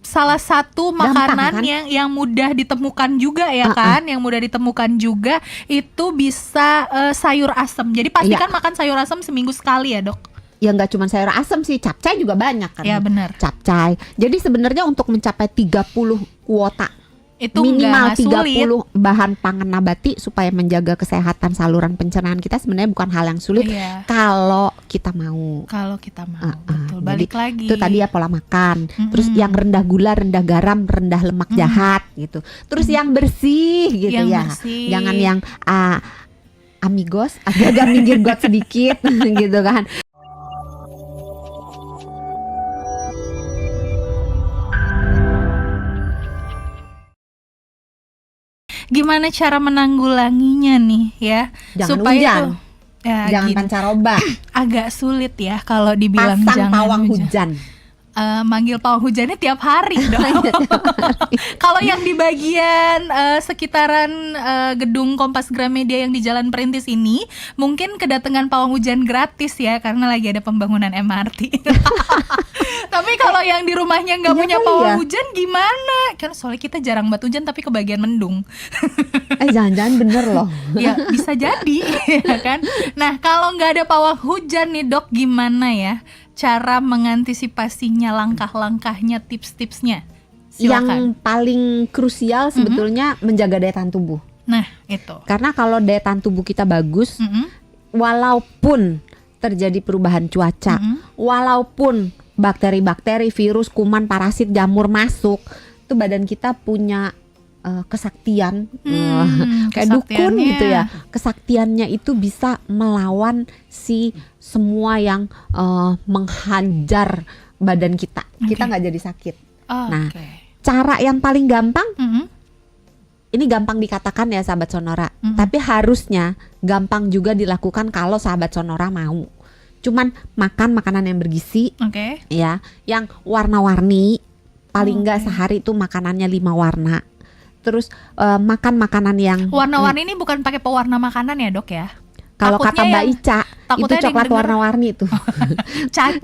salah satu makanan kan? yang mudah ditemukan juga ya kan, yang mudah ditemukan juga itu bisa sayur asem. Jadi pastikan makan sayur asem seminggu sekali ya, Dok. Ya nggak cuma sayur asem sih, capcay juga banyak kan. Ya benar. Capcay. Jadi sebenarnya untuk mencapai 30 kuota itu minimal 30 sulit. bahan pangan nabati supaya menjaga kesehatan saluran pencernaan kita sebenarnya bukan hal yang sulit kalau kita mau. Betul. Balik lagi. Itu tadi ya pola makan. Terus yang rendah gula, rendah garam, rendah lemak jahat gitu. Terus yang bersih gitu bersih. Jangan yang amigos, agak minggir got sedikit gitu kan. Gimana cara menanggulanginya nih ya? Jangan supaya hujan. Jangan pancaroba. Agak sulit ya kalau dibilang pasang jangan pawang hujan. Manggil pawang hujannya tiap hari dong. Kalau yang di bagian sekitaran gedung Kompas Gramedia yang di Jalan Perintis ini, mungkin kedatangan pawang hujan gratis ya, karena lagi ada pembangunan MRT. Tapi kalau yang di rumahnya nggak punya pawang hujan gimana? Kan soalnya kita jarang banget hujan tapi kebagian mendung. Jangan-jangan bener loh. Ya bisa jadi ya kan. Nah kalau nggak ada pawang hujan nih Dok, gimana ya cara mengantisipasinya, langkah-langkahnya, tips-tipsnya? Silakan. Yang paling krusial sebetulnya menjaga daya tahan tubuh. Nah itu. Karena kalau daya tahan tubuh kita bagus, walaupun terjadi perubahan cuaca, walaupun bakteri-bakteri, virus, kuman, parasit, jamur masuk, itu badan kita punya kesaktian, kayak dukun gitu ya. Kesaktiannya itu bisa melawan si semua yang menghajar badan kita. Kita nggak jadi sakit. Nah, cara yang paling gampang, ini gampang dikatakan ya sahabat Sonora, tapi harusnya gampang juga dilakukan kalau sahabat Sonora mau. Cuman makan makanan yang bergizi, ya, yang warna-warni, paling nggak sehari itu makanannya 5 warna. Terus makan makanan yang warna-warni ini bukan pakai pewarna makanan ya Dok ya? Kalau kata Mbak Ica itu coklat warna-warni itu. Kan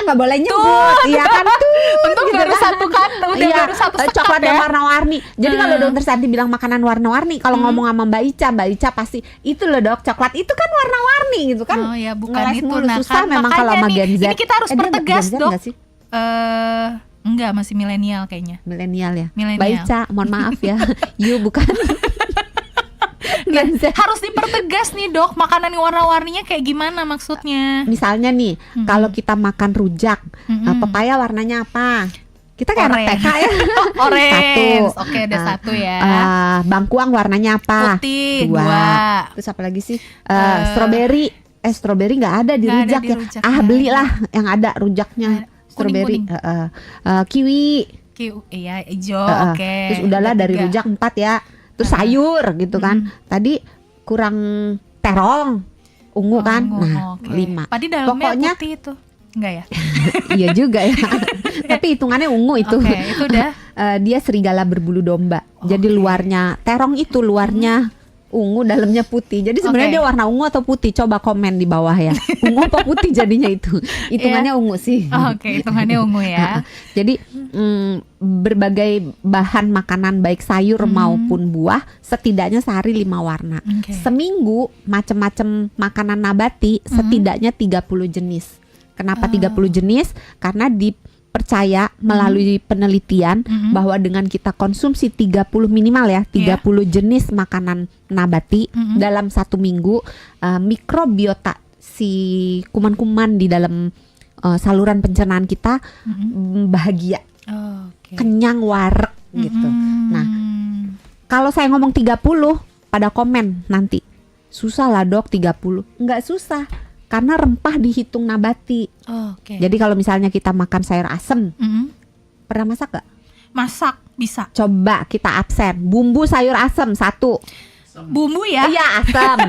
nggak boleh nyebut, iya kan tuh. Untuk gitu baru satu kan, baru satu sekat coklat yang ya? warna-warni. Jadi kalau Dokter Santi bilang makanan warna-warni, kalau ngomong sama Mbak Ica pasti itu loh Dok, coklat itu kan warna-warni gitu kan. Oh ya bukan ngeles itu. Nah, susah kan, memang kalau sama Gen Z. Ini kita harus pertegas Dok. Enggak, masih milenial kayaknya. Milenial ya. Mbak Ica, mohon maaf ya. You bukan. Harus dipertegas nih Dok, makanan yang warna-warninya kayak gimana maksudnya? Misalnya nih, kalau kita makan rujak, pepaya warnanya apa? Kita kayak anak TK ya. Orange. Oke, ada satu ya. Bangkuang warnanya apa? Putih. 2. Terus apa lagi sih? Strawberry. Strawberry nggak ada di rujak ya. Belilah yang ada rujaknya. Strawberry. Kiwi. Iya, hijau. Terus udahlah dari rujak 4 ya. Terus sayur gitu kan. Tadi kurang terong, ungu kan. Nah, 5. Tadi dalamnya pokoknya putih itu. Enggak ya? Iya juga ya. Tapi hitungannya ungu itu. Itu udah. Dia serigala berbulu domba. Jadi luarnya terong itu luarnya ungu, dalamnya putih. Jadi sebenarnya dia warna ungu atau putih? Coba komen di bawah ya. Ungu apa putih jadinya itu? Hitungannya ungu sih. Hitungannya ungu ya. Jadi berbagai bahan makanan baik sayur maupun buah setidaknya sehari 5 warna. Seminggu macam-macam makanan nabati setidaknya 30 jenis. Kenapa 30 jenis? Karena dipercaya melalui penelitian bahwa dengan kita konsumsi 30 minimal ya 30 jenis makanan nabati dalam 1 minggu, mikrobiota si kuman-kuman di dalam saluran pencernaan kita bahagia, kenyang, warek gitu. Nah, kalau saya ngomong 30 pada komen nanti, susah lah Dok 30. Enggak susah, karena rempah dihitung nabati. Jadi kalau misalnya kita makan sayur asem, pernah masak gak? Masak, bisa. Coba kita absen, bumbu sayur asem 1. Bumbu ya? Iya, asem.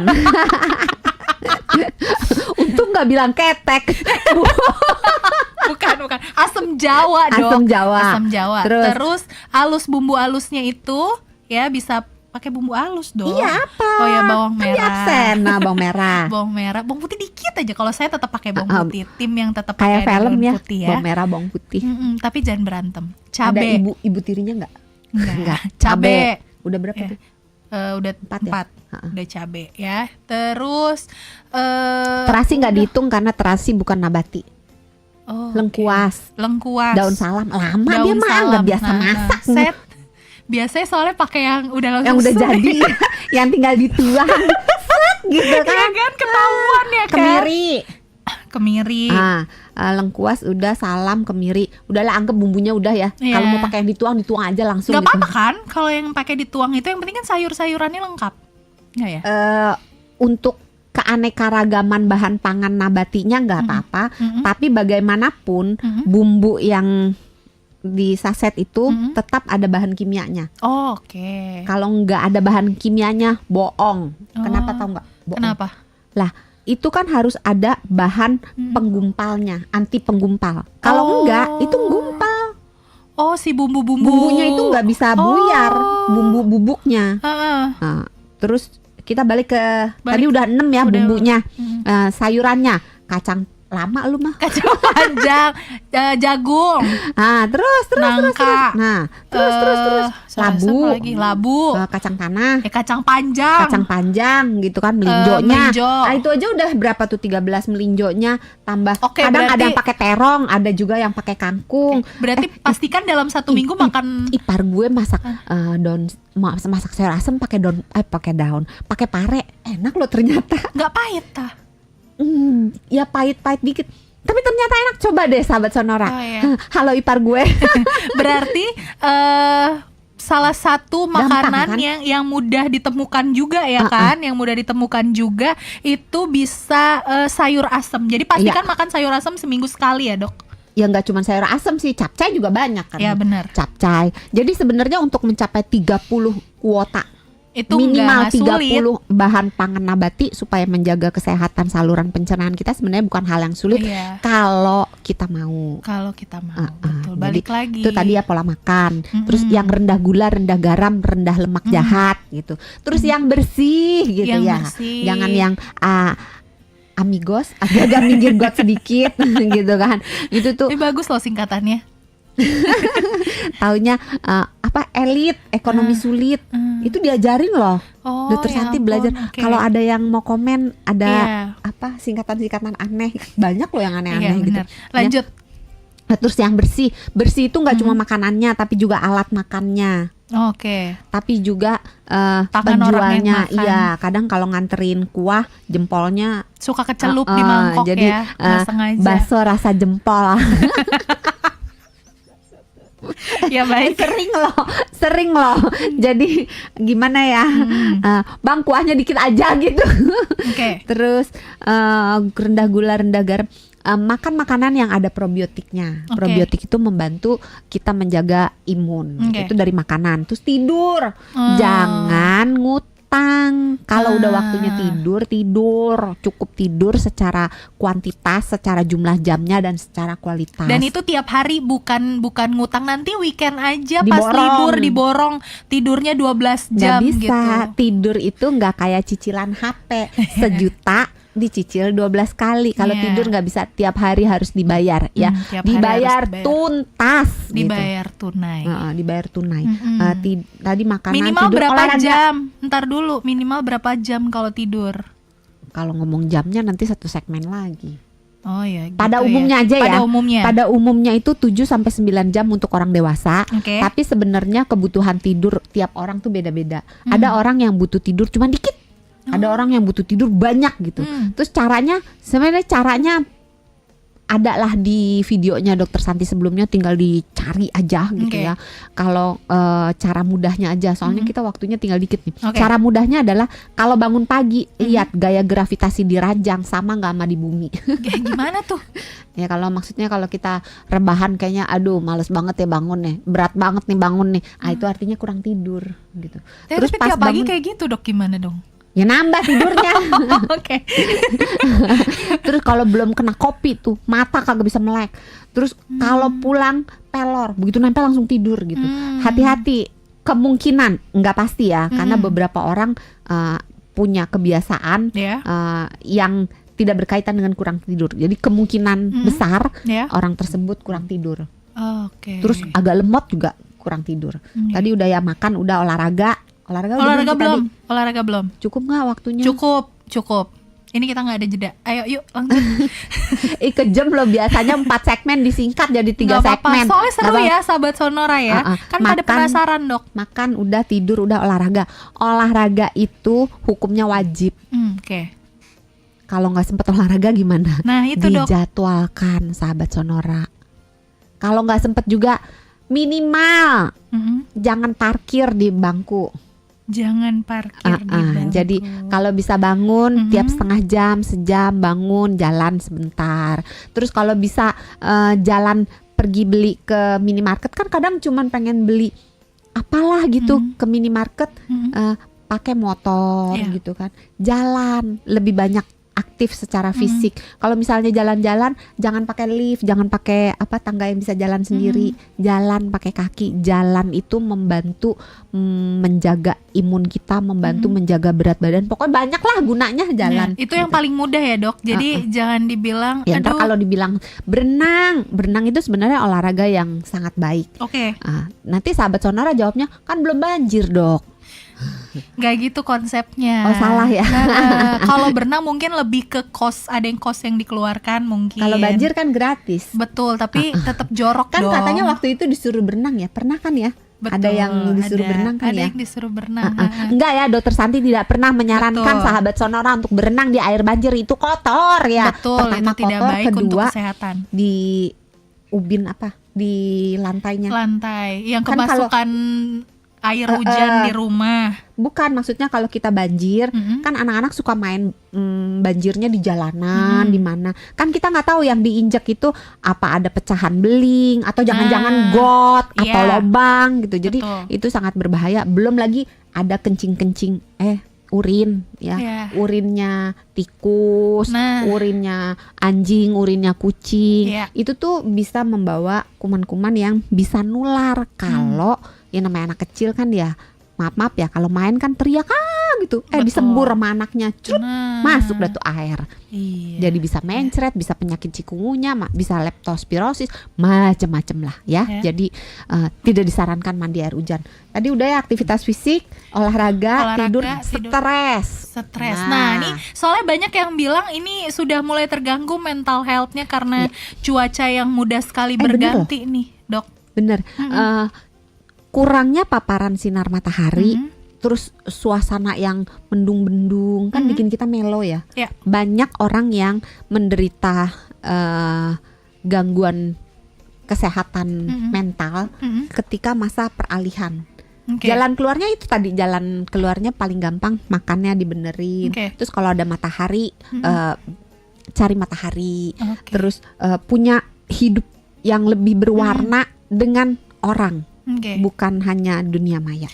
Untung gak bilang ketek. Bukan. Asem Jawa Dok. Asem Jawa. Terus halus, bumbu halusnya itu ya bisa pakai bumbu halus dong. Iya apa? Oh ya, bawang Kan di merah. absen. Nah, bawang merah. Bawang merah, bawang putih dikit aja. Kalau saya tetap pakai bawang putih. Tim yang tetap Kayak pakai film bawang ya, putih ya. bawang merah, bawang putih. Tapi jangan berantem. Ada Cabe. ibu tirinya nggak? Enggak. Cabe. Cabe. Udah berapa Ya. tuh? Udah Empat ya? 4. Udah cabe ya. Terus Terasi nggak dihitung karena terasi bukan nabati. Lengkuas. Lengkuas. Daun salam lama dia Daun mah salam. nggak biasa masak. Set. Biasanya soalnya pakai yang udah langsung Yang udah set. jadi, yang tinggal dituang, set gitu Iya kan. kan, ketahuan ya kan. Kemiri. Lengkuas udah, salam, kemiri. Udahlah anggap bumbunya udah ya. Iya. Kalau mau pakai yang dituang aja langsung. Gak gitu. apa-apa kan kalau yang pakai dituang itu, yang penting kan sayur-sayurannya lengkap. Nggak ya? Untuk keanekaragaman bahan pangan nabatinya nggak apa-apa. Tapi bagaimanapun bumbu yang di saset itu tetap ada bahan kimianya. Oh, oke. Kalau nggak ada bahan kimianya bohong. Kenapa tahu nggak? Bohong. Kenapa? Lah itu kan harus ada bahan penggumpalnya, anti penggumpal. Kalau enggak itu gumpal. Oh, si bumbu-bumbu. Bumbunya itu nggak bisa buyar, bumbu bubuknya. Nah, terus kita balik ke tadi udah 6 ya bumbunya. Sayurannya kacang lama lu mah. Kacang panjang, jagung, Terus. nangka. Nah, terus labu. Lagi labu. Kacang tanah. Kacang panjang. Kacang panjang gitu kan, melinjonya. Melinjo. Nah, itu aja udah berapa tuh 13 melinjonya tambah. Oke, kadang berarti ada yang pakai terong, ada juga yang pakai kangkung. Berarti pastikan dalam 1 minggu makan. Ipar gue masak masak sayur asem pakai daun, pakai pare. Enak loh ternyata. Nggak pahit tah. Ya pahit-pahit dikit. Tapi ternyata enak. Coba deh sahabat Sonora. Oh, iya. Halo ipar gue. Berarti salah satu makanan kan? yang mudah ditemukan juga ya kan, yang mudah ditemukan juga itu bisa sayur asem. Jadi pastikan makan sayur asem seminggu sekali ya, Dok. Ya nggak cuma sayur asem sih, capcay juga banyak kan. Ya benar. Capcay. Jadi sebenarnya untuk mencapai 30 kuota Itu minimal nggak sulit. 30 bahan pangan nabati supaya menjaga kesehatan saluran pencernaan kita sebenarnya bukan hal yang sulit kalau kita mau. Kalau kita mau. Betul. Balik lagi. Itu tadi ya pola makan. Terus yang rendah gula, rendah garam, rendah lemak jahat gitu. Terus yang bersih gitu Yang ya. bersih. Jangan yang amigos, agak minggir got sedikit gitu kan. Itu tuh Ini bagus loh singkatannya. taunya elit, ekonomi sulit. Itu diajarin loh. Dokter ya Santi ampun, belajar. oke. Kalau ada yang mau komen ada Iya. singkatan-singkatan aneh. Banyak loh yang aneh-aneh Iya, gitu. benar. Lanjut. Nah, terus yang bersih itu nggak cuma makanannya tapi juga alat makannya. Oke. Tapi juga Tangan orang yang penjualnya. makan. Iya, kadang kalau nganterin kuah jempolnya Suka kecelup di mangkok jadi, ya, nggak sengaja. bakso rasa jempol. Ya baik. sering loh. Jadi gimana ya, bang kuahnya dikit aja gitu. Oke. Terus rendah gula, rendah garam. Makan makanan yang ada probiotiknya. Oke. Probiotik itu membantu kita menjaga imun. Oke. Itu dari makanan. Terus tidur, jangan ngutang. Kalau udah waktunya tidur, cukup tidur secara kuantitas, secara jumlah jamnya dan secara kualitas. Dan itu tiap hari, bukan ngutang, nanti weekend aja pas Diborong. libur diborong tidurnya 12 jam Nggak bisa. gitu. Tidur itu nggak kayak cicilan HP sejuta dicicil 12 kali. Kalau Iya. tidur nggak bisa tiap hari harus dibayar ya. Tiap hari Dibayar harus tuntas dibayar tunai. gitu. Dibayar tunai. Tadi makanan, Minimal tidur, berapa olahraga. jam? Ntar dulu, minimal berapa jam kalau tidur? Kalau ngomong jamnya nanti satu segmen lagi. Oh ya, gitu Pada ya. umumnya aja ya. Pada umumnya. Pada umumnya itu 7 sampai 9 jam untuk orang dewasa. Oke. Tapi sebenarnya kebutuhan tidur tiap orang tuh beda-beda. Ada orang yang butuh tidur cuma dikit. Ada orang yang butuh tidur banyak gitu. Terus sebenarnya caranya ada lah di videonya Dokter Santi sebelumnya, tinggal dicari aja gitu Oke. ya. Kalau cara mudahnya aja, soalnya kita waktunya tinggal dikit nih. Oke. Cara mudahnya adalah kalau bangun pagi lihat gaya gravitasi di ranjang sama nggak sama di bumi. Gimana tuh? Ya kalau maksudnya kalau kita rebahan kayaknya aduh males banget ya bangun nih, berat banget nih bangun nih. Itu artinya kurang tidur gitu. Terus tiap pagi kayak gitu, Dok, gimana dong? Ya nambah tidurnya. Oke. Terus kalau belum kena kopi tuh mata kagak bisa melek. Terus kalau pulang pelor, begitu nempel langsung tidur gitu. Hati-hati. kemungkinan nggak pasti ya, karena beberapa orang punya kebiasaan yang tidak berkaitan dengan kurang tidur. Jadi kemungkinan besar orang tersebut kurang tidur. Terus agak lemot juga kurang tidur. Tadi udah ya makan, udah olahraga belum? Olahraga belum? Cukup nggak waktunya? Cukup. Ini kita nggak ada jeda. Ayo yuk langsung. Kejam loh, biasanya 4 segmen disingkat jadi 3 Gak segmen. Soalnya seru ya sahabat Sonora ya. Kan makan, pada penasaran Dok. Makan udah, tidur udah, olahraga. Olahraga itu hukumnya wajib. Oke. Kalau nggak sempet olahraga gimana? Nah itu Dok. Dijadwalkan sahabat Sonora. Kalau nggak sempet juga minimal jangan parkir di bangku. Jangan parkir di bangku. Jadi kalau bisa bangun tiap setengah jam, sejam bangun, jalan sebentar. Terus kalau bisa jalan pergi beli ke minimarket, kan kadang cuman pengen beli apalah gitu ke minimarket, pakai motor gitu kan. Jalan lebih banyak aktif secara fisik. Kalau misalnya jalan-jalan jangan pakai lift, jangan pakai tangga yang bisa jalan sendiri. Jalan pakai kaki. Jalan itu membantu menjaga imun kita, membantu menjaga berat badan. Pokoknya banyak lah gunanya jalan. Itu yang paling mudah ya Dok. Jadi jangan dibilang ya, ntar kalau dibilang berenang itu sebenarnya olahraga yang sangat baik. Nanti sahabat Sonora jawabnya, kan belum banjir Dok. Gak gitu konsepnya. Oh salah ya. Kalau berenang mungkin lebih ke ada yang kos yang dikeluarkan mungkin. Kalau banjir kan gratis. Betul, tapi tetap jorok kan dong. Katanya waktu itu disuruh berenang ya, pernah kan ya? Betul, ada yang disuruh berenang kan ada ya? Ada yang disuruh berenang. Enggak ya, Dokter Santi tidak pernah menyarankan sahabat Sonora untuk berenang di air banjir, itu kotor ya. Betul, pertama itu tidak kotor, baik kedua untuk kesehatan. Di ubin di lantainya. Lantai yang kan kemasukan air hujan di rumah. Bukan, maksudnya kalau kita banjir, kan anak-anak suka main banjirnya di jalanan, di mana. Kan kita nggak tahu yang diinjak itu apa, ada pecahan beling atau jangan-jangan got atau lobang gitu. Jadi itu sangat berbahaya. Belum lagi ada kencing-kencing urin ya. Urinnya tikus, urinnya anjing, urinnya kucing. Itu tuh bisa membawa kuman-kuman yang bisa nular kalau ya namanya anak kecil kan ya, maaf ya, kalau main kan teriak gitu, disembur sama anaknya, masuk dah tuh air. Jadi bisa mencret, bisa penyakit cikungunya, bisa leptospirosis, macem-macem lah ya. Jadi tidak disarankan mandi air hujan. Tadi udah ya, aktivitas fisik, olahraga, tidur, stres. Nah ini soalnya banyak yang bilang ini sudah mulai terganggu mental health-nya karena cuaca yang mudah sekali berganti nih Dok. Bener. Kurangnya paparan sinar matahari, terus suasana yang mendung-mendung kan bikin kita melo ya. Banyak orang yang menderita gangguan kesehatan mental ketika masa peralihan. Jalan keluarnya itu tadi, jalan keluarnya paling gampang makannya dibenerin. Terus kalau ada matahari, cari matahari. Terus punya hidup yang lebih berwarna dengan orang. Bukan hanya dunia maya.